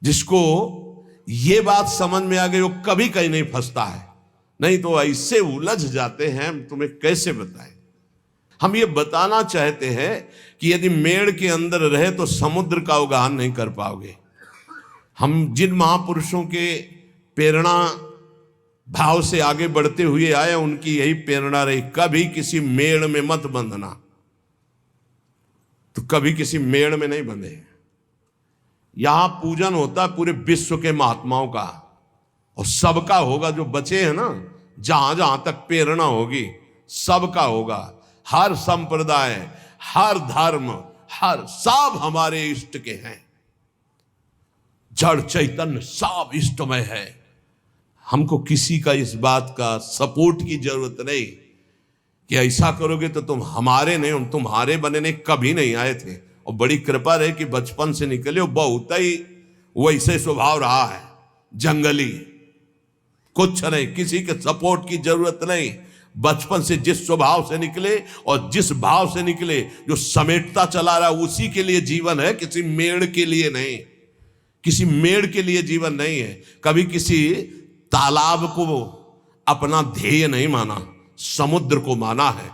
जिसको ये बात समझ में आ गई वो कभी कहीं नहीं फंसता है, नहीं तो ऐसे उलझ जाते हैं, हम तुम्हें कैसे बताएं। हम ये बताना चाहते हैं कि यदि मेड़ के अंदर रहे तो समुद्र का अवगाहन नहीं कर पाओगे। हम जिन महापुरुषों के प्रेरणा भाव से आगे बढ़ते हुए आए, उनकी यही प्रेरणा रही, कभी किसी मेड़ में मत बंधना। तो कभी किसी मेड़ में नहीं बंधे। यहां पूजन होता है पूरे विश्व के महात्माओं का, और सबका होगा, जो बचे हैं ना, जहां जहां तक प्रेरणा होगी सबका होगा। हर संप्रदाय, हर धर्म, हर सब हमारे इष्ट के हैं। जड़ चैतन्य सब इष्टमय है। हमको किसी का इस बात का सपोर्ट की जरूरत नहीं कि ऐसा करोगे तो तुम हमारे नहीं, हम तुम्हारे बने नहीं, कभी नहीं आए थे। और बड़ी कृपा रहे कि बचपन से निकले हो, बहुत ही वैसे स्वभाव रहा है, जंगली, कुछ नहीं, किसी के सपोर्ट की जरूरत नहीं। बचपन से जिस स्वभाव से निकले और जिस भाव से निकले, जो समेटता चला रहा उसी के लिए जीवन है, किसी मेड़ के लिए नहीं। किसी मेड़ के लिए जीवन नहीं है। कभी किसी तालाब को अपना ध्येय नहीं माना, समुद्र को माना है।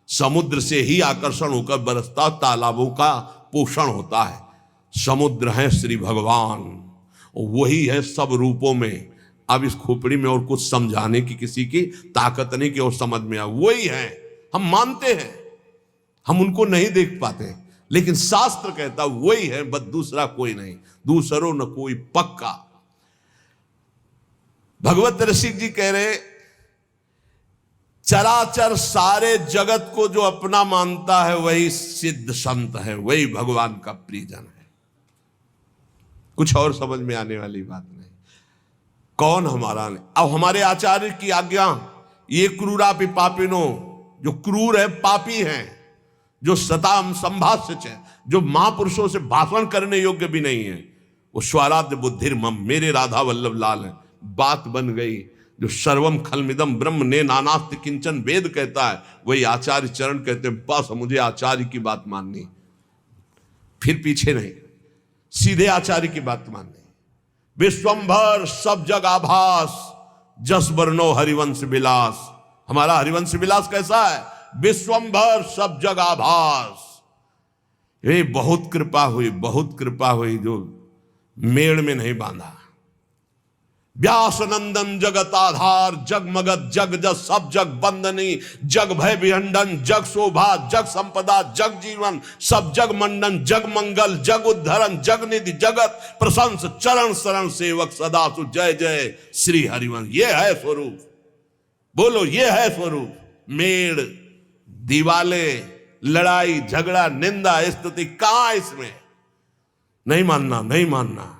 समुद्र से ही आकर्षण होकर बरसता तालाबों का पोषण होता है। समुद्र है श्री भगवान, वही है सब रूपों में। अब इस खोपड़ी में और कुछ समझाने की किसी की ताकत नहीं कि और समझ में आ, वही है। हम मानते हैं, हम उनको नहीं देख पाते, लेकिन शास्त्र कहता वही है, बस दूसरा कोई नहीं, दूसरो न कोई पक्का। भगवत रसिक जी कह रहे, चराचर सारे जगत को जो अपना मानता है वही सिद्ध संत है, वही भगवान का प्रियजन है। कुछ और समझ में आने वाली बात नहीं। कौन हमारा नहीं। अब हमारे आचार्य की आज्ञा, ये क्रूरापि पापिनो, जो क्रूर है, पापी हैं, जो सताम संभाष्य है, जो महापुरुषों से भाषण करने योग्य भी नहीं है, वो स्वराध्य बुद्धिर्मम, मेरे राधा वल्लभ लाल है। बात बन गई। जो सर्वम खलमिदम ब्रह्म ने नानास्ति किंचन वेद कहता है, वही आचार्य चरण कहते हैं, बस मुझे आचार्य की बात माननी, फिर पीछे नहीं, सीधे आचार्य की बात माननी। विश्वंभर सब जग आभास, जस बरनो हरिवंश विलास। हमारा हरिवंश विलास कैसा है? विश्वंभर सब जग आभास। ये बहुत कृपा हुई, बहुत कृपा हुई, जो मेड़ में नहीं बांधा। व्यास नंदन जगत आधार, जग मगत जग जस सब जग बंदनी, जग भय विहंडन, जग शोभा, जग संपदा, जग जीवन, सब जग मंडन, जग मंगल, जग उद्धरण, जग निधि, जगत प्रशंस, चरण शरण सेवक सदा सु, जय जय श्री हरिवंश। ये है स्वरूप, बोलो ये है स्वरूप। मेड़, दीवाले, लड़ाई झगड़ा, निंदा स्तुति, कहां इसमें? नहीं मानना, नहीं मानना।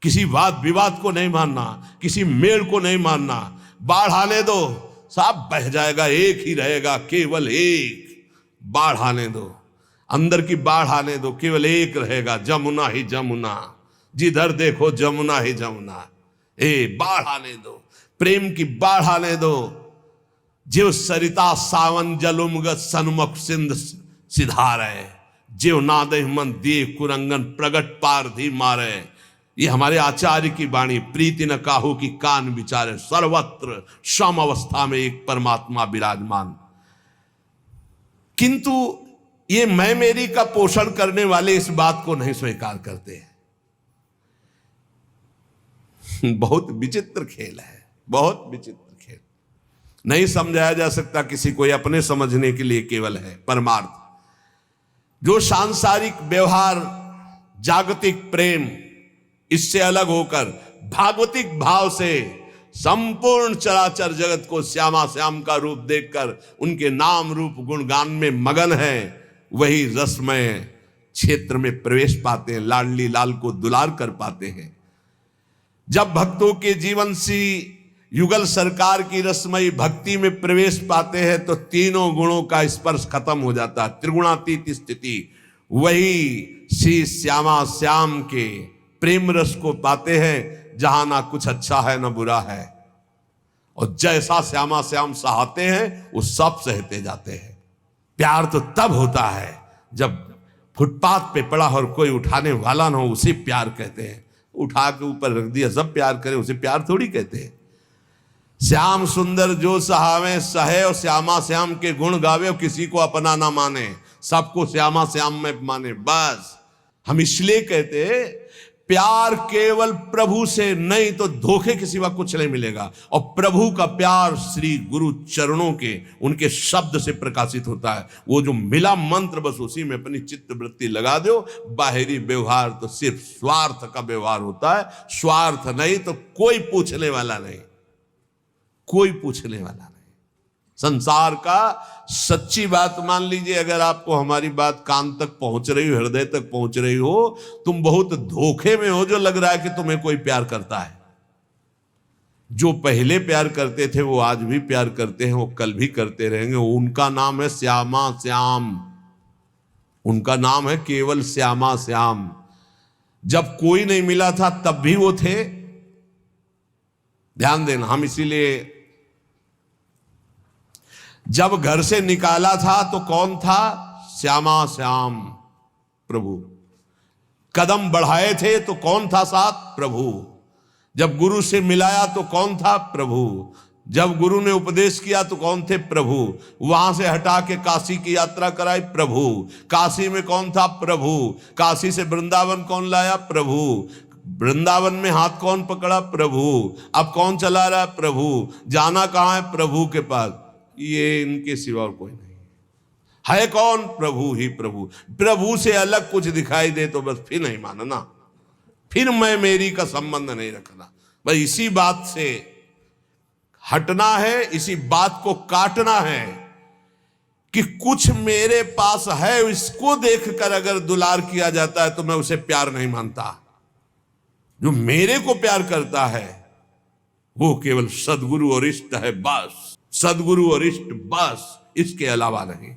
किसी वाद विवाद को नहीं मानना, किसी मेड़ को नहीं मानना। बाढ़ आने दो, सब बह जाएगा, एक ही रहेगा, केवल एक। बाढ़ आने दो, अंदर की बाढ़ आने दो, केवल एक रहेगा, जमुना ही जमुना, जिधर देखो जमुना ही जमुना। बाढ़ आने दो, प्रेम की बाढ़ आने दो। जीव सरिता सावन जलुमगत सन्मुख सिंध सिधारे, जीव नादे मन दिए कुरंगन प्रगट पारधी मारे। ये हमारे आचार्य की वाणी। प्रीति न काहू की कान विचारे, सर्वत्र सम अवस्था में एक परमात्मा विराजमान। किंतु ये मैं मेरी का पोषण करने वाले इस बात को नहीं स्वीकार करते हैं। बहुत विचित्र खेल है, बहुत विचित्र खेल। नहीं समझाया जा सकता किसी को, अपने समझने के लिए केवल है परमार्थ। जो सांसारिक व्यवहार, जागतिक प्रेम, इससे अलग होकर भागवतिक भाव से संपूर्ण चराचर जगत को श्यामा श्याम का रूप देखकर उनके नाम रूप गुणगान में मगन है, वही रसमय क्षेत्र में प्रवेश पाते हैं, लाडली लाल को दुलार कर पाते हैं। जब भक्तों के जीवन से युगल सरकार की रसमयी भक्ति में प्रवेश पाते हैं तो तीनों गुणों का स्पर्श खत्म हो जाता है, त्रिगुणातीत स्थिति। वही श्री श्यामा श्याम के प्रेम रस को पाते हैं, जहां ना कुछ अच्छा है ना बुरा है, और जैसा श्यामा श्याम सहाते हैं वो सब सहते जाते हैं। प्यार तो तब होता है जब फुटपाथ पे पड़ा और कोई उठाने वाला ना हो, उसे प्यार कहते हैं। उठा के ऊपर रख दिया, सब प्यार करे, उसे प्यार थोड़ी कहते हैं। श्याम सुंदर जो सहावे सहे, और श्यामा श्याम के गुण गावे, और किसी को अपना ना माने, सबको श्यामा श्याम में माने। बस हम इसलिए कहते हैं प्यार केवल प्रभु से, नहीं तो धोखे के सिवा कुछ नहीं मिलेगा। और प्रभु का प्यार श्री गुरु चरणों के, उनके शब्द से प्रकाशित होता है। वो जो मिला मंत्र, बस उसी में अपनी चित्त वृत्ति लगा दो। बाहरी व्यवहार तो सिर्फ स्वार्थ का व्यवहार होता है, स्वार्थ नहीं तो कोई पूछने वाला नहीं, कोई पूछने वाला नहीं। संसार का सच्ची बात मान लीजिए, अगर आपको हमारी बात कान तक पहुंच रही हो, हृदय तक पहुंच रही हो, तुम बहुत धोखे में हो जो लग रहा है कि तुम्हें कोई प्यार करता है। जो पहले प्यार करते थे वो आज भी प्यार करते हैं, वो कल भी करते रहेंगे। उनका नाम है श्यामा श्याम, उनका नाम है केवल श्यामा श्याम। जब कोई नहीं मिला था तब भी वो थे। ध्यान देना, हम इसीलिए जब घर से निकाला था तो कौन था? श्यामा श्याम प्रभु। कदम बढ़ाए थे तो कौन था साथ? प्रभु। जब गुरु से मिलाया तो कौन था? प्रभु। जब गुरु ने उपदेश किया तो कौन थे? प्रभु। वहां से हटा के काशी की यात्रा कराई? प्रभु। काशी में कौन था? प्रभु। काशी से वृंदावन कौन लाया? प्रभु। वृंदावन में हाथ कौन पकड़ा? प्रभु। अब कौन चला रहा? प्रभु। जाना कहां है? प्रभु के पास। ये इनके सिवा और कोई नहीं है। कौन? प्रभु ही प्रभु। प्रभु से अलग कुछ दिखाई दे तो बस फिर नहीं मानना, फिर मैं मेरी का संबंध नहीं रखना। बस इसी बात से हटना है, इसी बात को काटना है कि कुछ मेरे पास है, इसको देखकर अगर दुलार किया जाता है तो मैं उसे प्यार नहीं मानता। जो मेरे को प्यार करता है वो केवल सदगुरु और इष्ट है, बस। सदगुरु और इष्ट, बस, इसके अलावा नहीं।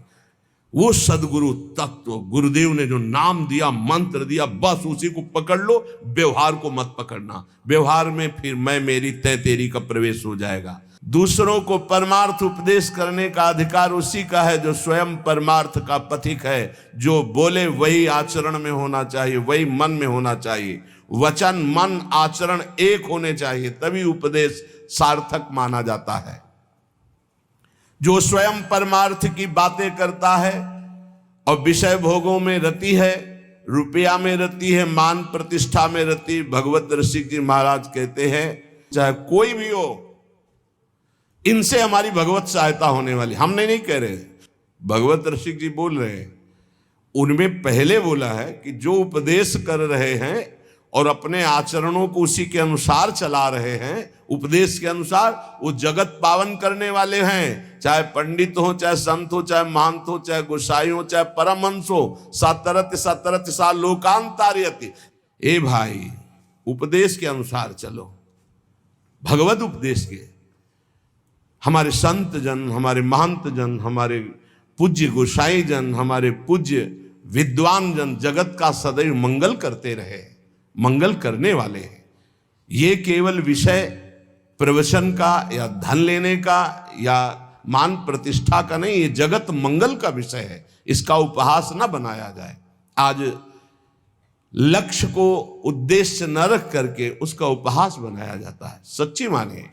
वो सदगुरु तत्व, गुरुदेव ने जो नाम दिया, मंत्र दिया, बस उसी को पकड़ लो। व्यवहार को मत पकड़ना। व्यवहार में फिर मैं मेरी तय तेरी का प्रवेश हो जाएगा। दूसरों को परमार्थ उपदेश करने का अधिकार उसी का है जो स्वयं परमार्थ का पथिक है। जो बोले वही आचरण में होना चाहिए, वही मन में होना चाहिए। वचन, मन, आचरण एक होने चाहिए, तभी उपदेश सार्थक माना जाता है। जो स्वयं परमार्थ की बातें करता है और विषय भोगों में रति है, रुपया में रति है, मान प्रतिष्ठा में रति, भगवत रसिक जी महाराज कहते हैं चाहे कोई भी हो, इनसे हमारी भगवत सहायता होने वाली। हमने नहीं कह रहे, भगवत रसिक जी बोल रहे हैं। उनमें पहले बोला है कि जो उपदेश कर रहे हैं और अपने आचरणों को उसी के अनुसार चला रहे हैं, उपदेश के अनुसार, वो जगत पावन करने वाले हैं। चाहे पंडित हो, चाहे संत हो, चाहे महंत हो, चाहे गोसाई हो, चाहे परमहंस हो। सतरत सतरत सा लोकांतार्यति। ए भाई, उपदेश के अनुसार चलो, भगवत उपदेश के। हमारे संत जन, हमारे महंत जन, हमारे पूज्य गोसाई जन, हमारे पूज्य विद्वान जन जगत का सदैव मंगल करते रहे, मंगल करने वाले हैं। ये केवल विषय प्रवचन का या धन लेने का या मान प्रतिष्ठा का नहीं, ये जगत मंगल का विषय है। इसका उपहास न बनाया जाए। आज लक्ष्य को उद्देश्य न रख करके उसका उपहास बनाया जाता है। सच्ची मानिए,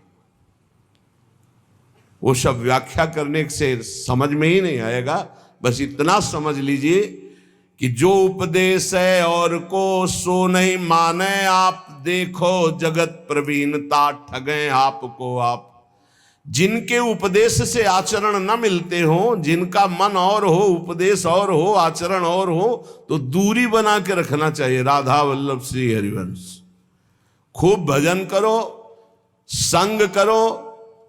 वो सब व्याख्या करने से समझ में ही नहीं आएगा। बस इतना समझ लीजिए कि जो उपदेश है और को सो नहीं माने आप, देखो जगत प्रवीणता ठगे आपको आप। जिनके उपदेश से आचरण न मिलते हो, जिनका मन और हो, उपदेश और हो, आचरण और हो, तो दूरी बना के रखना चाहिए। राधा वल्लभ श्री हरिवंश। खूब भजन करो, संग करो,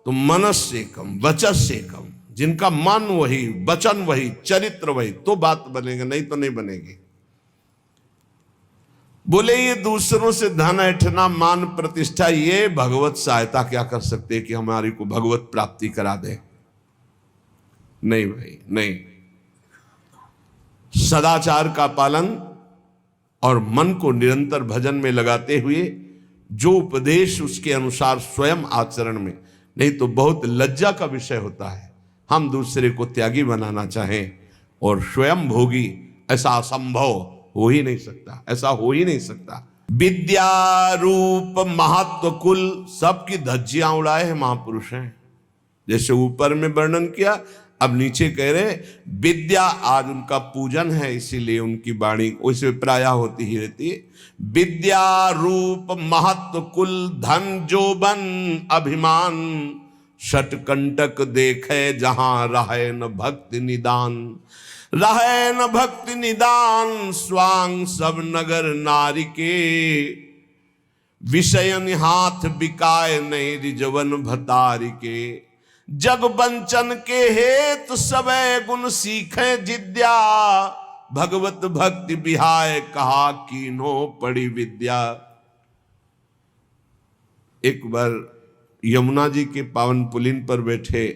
तो मनस्य कम वचस्य कम। जिनका मन वही, वचन वही, चरित्र वही, तो बात बनेगा, नहीं तो नहीं बनेगी। बोले ये दूसरों से धन ऐंठना, मान प्रतिष्ठा, ये भगवत सहायता क्या कर सकते हैं कि हमारी को भगवत प्राप्ति करा दे? नहीं भाई, नहीं। सदाचार का पालन और मन को निरंतर भजन में लगाते हुए जो उपदेश उसके अनुसार स्वयं आचरण में, नहीं तो बहुत लज्जा का विषय होता है। हम दूसरे को त्यागी बनाना चाहें और स्वयं भोगी, ऐसा असंभव हो ही नहीं सकता, ऐसा हो ही नहीं सकता। विद्या रूप महत्व कुल सबकी धज्जियां उड़ाए हैं महापुरुष हैं। जैसे ऊपर में वर्णन किया, अब नीचे कह रहे विद्या, आज उनका पूजन है इसीलिए उनकी वाणी वैसे प्रायः होती ही रहती है। विद्या रूप महत्व कुल धन जोबन अभिमान, षटकंटक देखे जहां रहे न भक्ति निदान। रहे न भक्ति निदान स्वांग सब नगर नारी के, विषयन हाथ बिकाए नहीं रिजवन भतारी के। जग बंचन के हेतु सबे गुण सीखे जिद्या, भगवत भक्ति बिहाय कहा कीनो पड़ी विद्या। एक बार यमुना जी के पावन पुलिन पर बैठे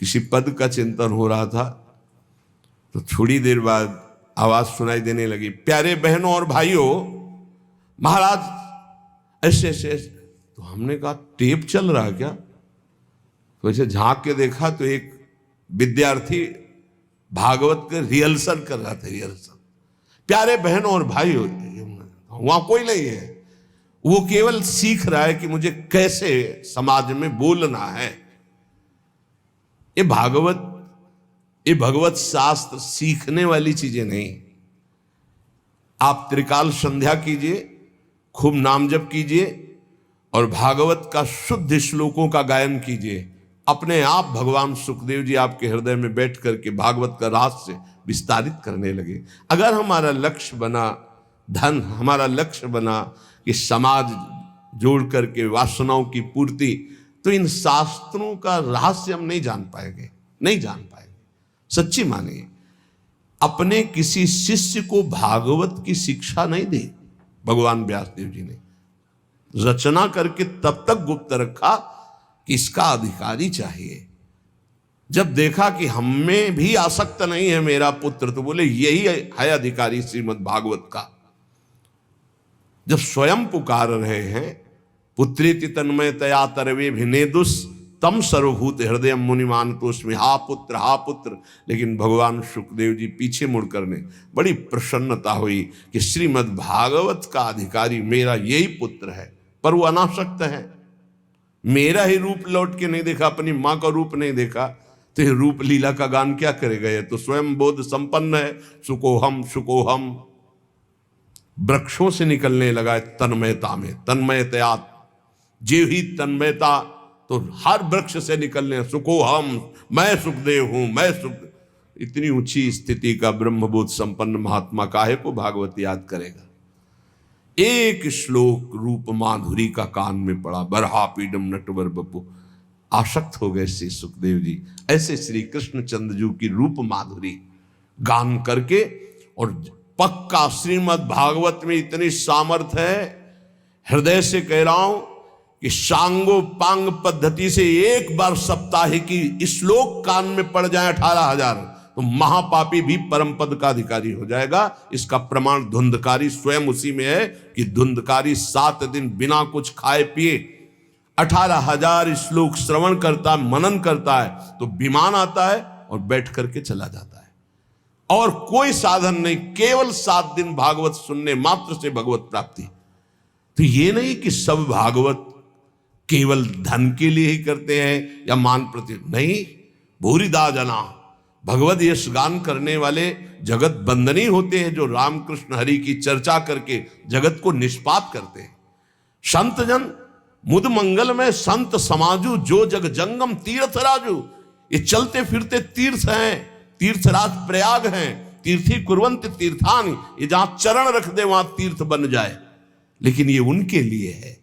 किसी पद का चिंतन हो रहा था, तो थोड़ी देर बाद आवाज सुनाई देने लगी, प्यारे बहनों और भाइयों, महाराज ऐसे ऐसे। तो हमने कहा टेप चल रहा है क्या? तो ऐसे झांक के देखा तो एक विद्यार्थी भागवत के रिहर्सल कर रहा था। रिहर्सल, प्यारे बहनों और भाइयों, वहां कोई नहीं है, वो केवल सीख रहा है कि मुझे कैसे समाज में बोलना है। ये भगवत शास्त्र सीखने वाली चीजें नहीं। आप त्रिकाल संध्या कीजिए, खूब नाम जप कीजिए और भागवत का शुद्ध श्लोकों का गायन कीजिए। अपने आप भगवान सुखदेव जी आपके हृदय में बैठ करके भागवत का रहस्य विस्तारित करने लगे। अगर हमारा लक्ष्य बना धन, हमारा लक्ष्य बना कि समाज जोड़ करके वासनाओं की पूर्ति, तो इन शास्त्रों का रहस्य हम नहीं जान पाएंगे, नहीं जान पाएंगे। सच्ची मानिए, अपने किसी शिष्य को भागवत की शिक्षा नहीं दी भगवान व्यासदेव जी ने, रचना करके तब तक गुप्त रखा कि इसका अधिकारी चाहिए। जब देखा कि हमें भी आसक्त नहीं है मेरा पुत्र, तो बोले यही है अधिकारी श्रीमद् भागवत का। जब स्वयं पुकार रहे हैं, पुत्रेति तन्मयतया तरवे भिनेदुस तम सर्वभूत हृदय मुनिमान तो उसमें हा पुत्र, लेकिन भगवान सुखदेव जी पीछे मुड़ करने बड़ी प्रसन्नता हुई कि श्रीमद् भागवत का अधिकारी मेरा यही पुत्र है। पर वो अनासक्त है, मेरा ही रूप लौट के नहीं देखा, अपनी माँ का रूप नहीं देखा, तो ये रूप लीला का गान क्या करेगा? ये तो स्वयं बोध संपन्न है। सुकोहम वृक्षों से निकलने लगा तन्मयता में, तन्मयतया जीव ही तन्मयता, तो हर वृक्ष से निकलने सुकोहम, मैं सुखदेव हूं, मैं सुख। इतनी ऊंची स्थिति का ब्रह्मबोध संपन्न महात्मा काहे को भागवत याद करेगा? एक श्लोक रूप माधुरी का कान में पड़ा, बरहा पीडम नटवर बपु, आसक्त हो गए श्री सुखदेव जी। ऐसे श्री कृष्णचंद्र जी की रूप माधुरी गान करके, और पक्का श्रीमद् भागवत में इतनी सामर्थ्य है, हृदय से कह रहा हूं कि सांगो पांग पद्धति से एक बार सप्ताहिकी श्लोक कान में पड़ जाए 18,000, तो महापापी भी परम पद का अधिकारी हो जाएगा। इसका प्रमाण धुंधकारी स्वयं उसी में है कि धुंधकारी 7 दिन बिना कुछ खाए पिए 18,000 श्लोक श्रवण करता, मनन करता है, तो विमान आता है और बैठ करके चला जाता है। और कोई साधन नहीं, केवल 7 दिन भागवत सुनने मात्र से भगवत प्राप्ति। तो ये नहीं कि सब भागवत केवल धन के लिए ही करते हैं या मान प्रति, नहीं। भूरिदा जना भगवत यश गान करने वाले जगत बंदनी होते हैं, जो रामकृष्ण हरि की चर्चा करके जगत को निष्पात करते हैं। संत जन मुद मंगल में संत समाजू, जो जग जंगम तीर्थ राजू। ये चलते फिरते तीर्थ हैं, तीर्थराज प्रयाग हैं, तीर्थी कुर्वंत तीर्थान, ये जहां चरण रख दे वहां तीर्थ बन जाए। लेकिन ये उनके लिए है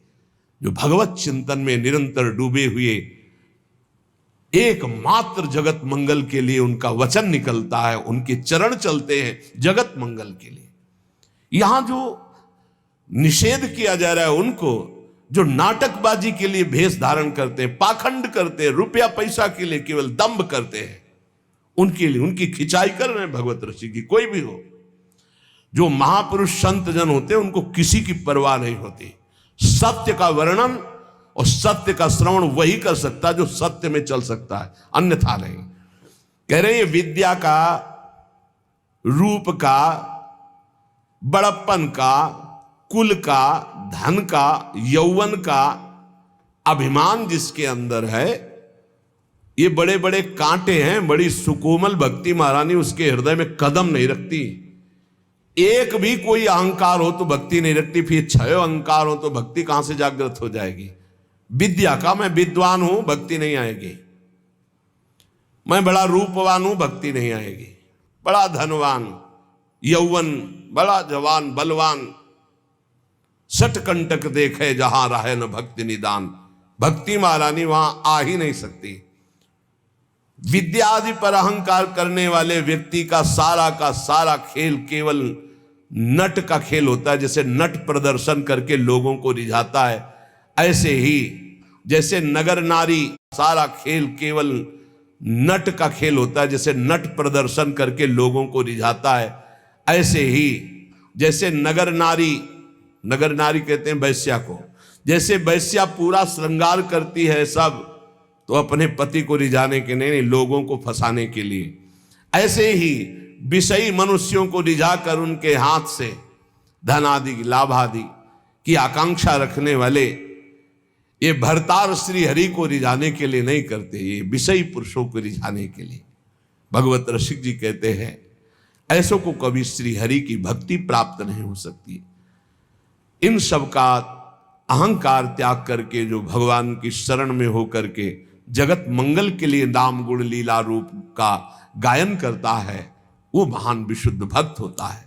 जो भगवत चिंतन में निरंतर डूबे हुए, एकमात्र जगत मंगल के लिए उनका वचन निकलता है, उनके चरण चलते हैं जगत मंगल के लिए। यहां जो निषेध किया जा रहा है उनको, जो नाटकबाजी के लिए भेष धारण करते हैं, पाखंड करते हैं, रुपया पैसा के लिए केवल दंभ करते हैं, उनके लिए उनकी खिंचाई कर रहे हैं भगवत ऋषि की। कोई भी हो, जो महापुरुष संत जन होते हैं उनको किसी की परवाह नहीं होती। सत्य का वर्णन और सत्य का श्रवण वही कर सकता है जो सत्य में चल सकता है, अन्यथा नहीं। कह रहे हैं विद्या का, रूप का, बड़प्पन का, कुल का, धन का, यौवन का अभिमान जिसके अंदर है, ये बड़े बड़े कांटे हैं। बड़ी सुकोमल भक्ति महारानी उसके हृदय में कदम नहीं रखती। एक भी कोई अहंकार हो तो भक्ति नहीं रखती, फिर 6 अहंकार हो तो भक्ति कहां से जागृत हो जाएगी। विद्या का मैं विद्वान हूं, भक्ति नहीं आएगी। मैं बड़ा रूपवान हूं, भक्ति नहीं आएगी। बड़ा धनवान, यौवन, बड़ा जवान, बलवान, सटकंटक देखे जहां रहे न भक्ति निदान, भक्ति महारानी वहां आ ही नहीं सकती। विद्या आदि पर अहंकार करने वाले व्यक्ति का सारा खेल केवल नट का खेल होता है। जैसे नट प्रदर्शन करके लोगों को रिझाता है, ऐसे ही जैसे नगर नारी, सारा खेल केवल नट का खेल होता है। जैसे नट प्रदर्शन करके लोगों को रिझाता है, ऐसे ही जैसे नगर नारी कहते हैं वैश्या को। जैसे वैश्या पूरा श्रृंगार करती है सब, तो अपने पति को रिझाने के नहीं, लोगों को फंसाने के लिए। ऐसे ही विषयी मनुष्यों को रिझाकर उनके हाथ से धन आदि, लाभ आदि की आकांक्षा रखने वाले ये भरतार श्री हरि को रिझाने के लिए नहीं करते, ये विषयी पुरुषों को रिझाने के लिए। भगवत रसिक जी कहते हैं ऐसों को कभी श्री हरि की भक्ति प्राप्त नहीं हो सकती। इन सब का अहंकार त्याग करके जो भगवान की शरण में होकर के जगत मंगल के लिए नाम गुण लीला रूप का गायन करता है, वो महान विशुद्ध भक्त होता है।